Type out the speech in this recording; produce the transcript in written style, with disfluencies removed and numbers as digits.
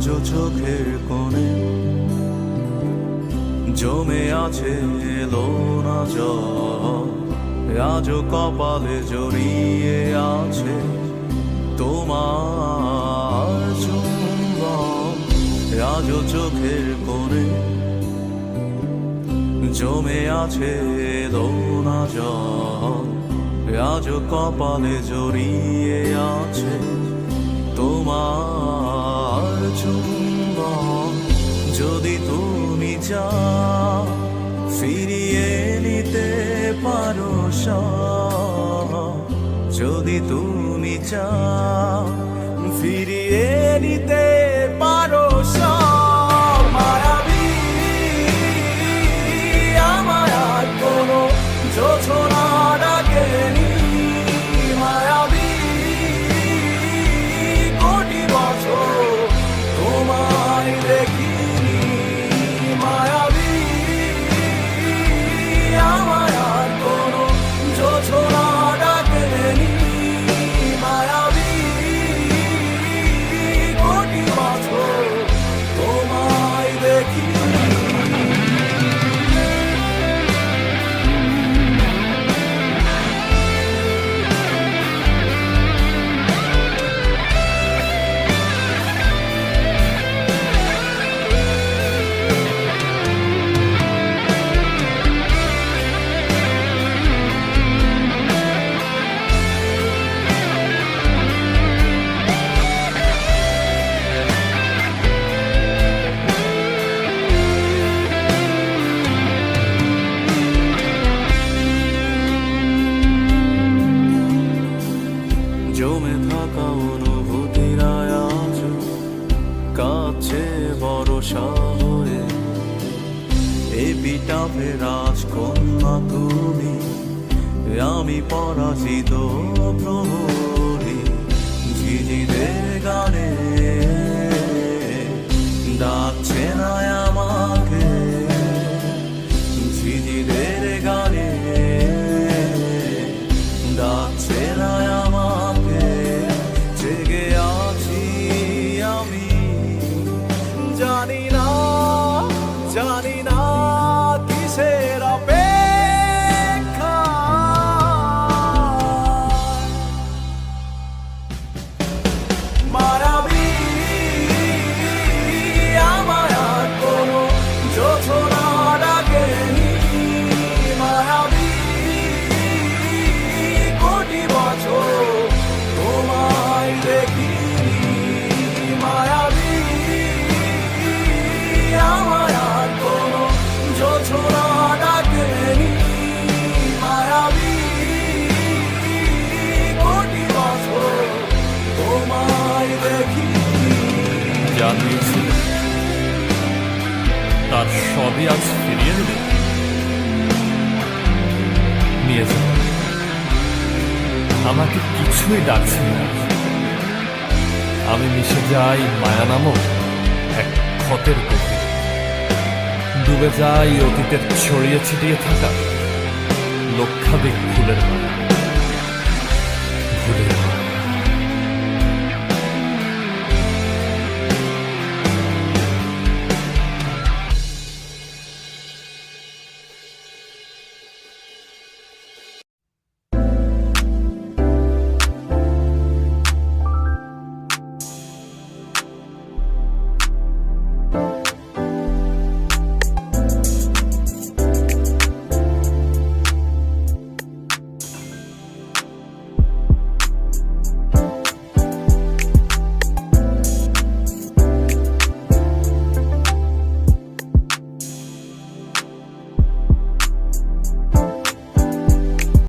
আজও চোখের কোণে জমে আছে এলো না জল, আজও কপালে জড়িয়ে আছে তোমার চুম্বন। আজও চোখের কোণে জমে আছে এলো না জল, আজও কপালে জড়িয়ে আছে তোমার চুম্বন। যদি তুমি চাও ফিরিয়ে নিতে পারো সব, যদি তুমি চাও ফিরিয়ে নিতে পারো সব। মায়াবী আমার আর কোনো যোছনা ডাকেনি, মায়াবী কোটি বছর তোমায় দেখিনি। মায়াবী আমার আর কোনো যোছনা ডাকেনি, মায়াবী কোটি বছর তোমায় দেখিনি। জমে থাকা অনুভূতিরা আজ কাছে ভরসা হয়ে, এপিটাফে রাজকন্যা তুমি, আমি পরাজিত প্রহরী। ঝিঝিদের গানে ডাকছে না আমাকে, ঝিঝিদের গানে ডাকছে না আমাকে। জেগে আছি আমি, জানি না জানি না কিসের অপেক্ষা। মায়াবী আমার আর কোনো যোছনা ডাকেনি, মায়াবী কোটি বছর তোমায় দেখিনি। মায়াবী আমার আর কোনো যোছনা ডাকেনি, মায়াবী কোটি বছর তোমায় দেখিনি। যা দিয়েছিল তার সবই আজ ফিরিয়ে দেবে। নিয়ে যাও, আমাকে কিছুই ডাকছে না। আমি মিশে যাই মায়া নামক এক ক্ষতের গভীরে, ডুবে যাই অতীতের ছড়িয়ে ছিটিয়ে থাকা লক্ষাধিক ফুলের মায়া, ভুলের মায়া।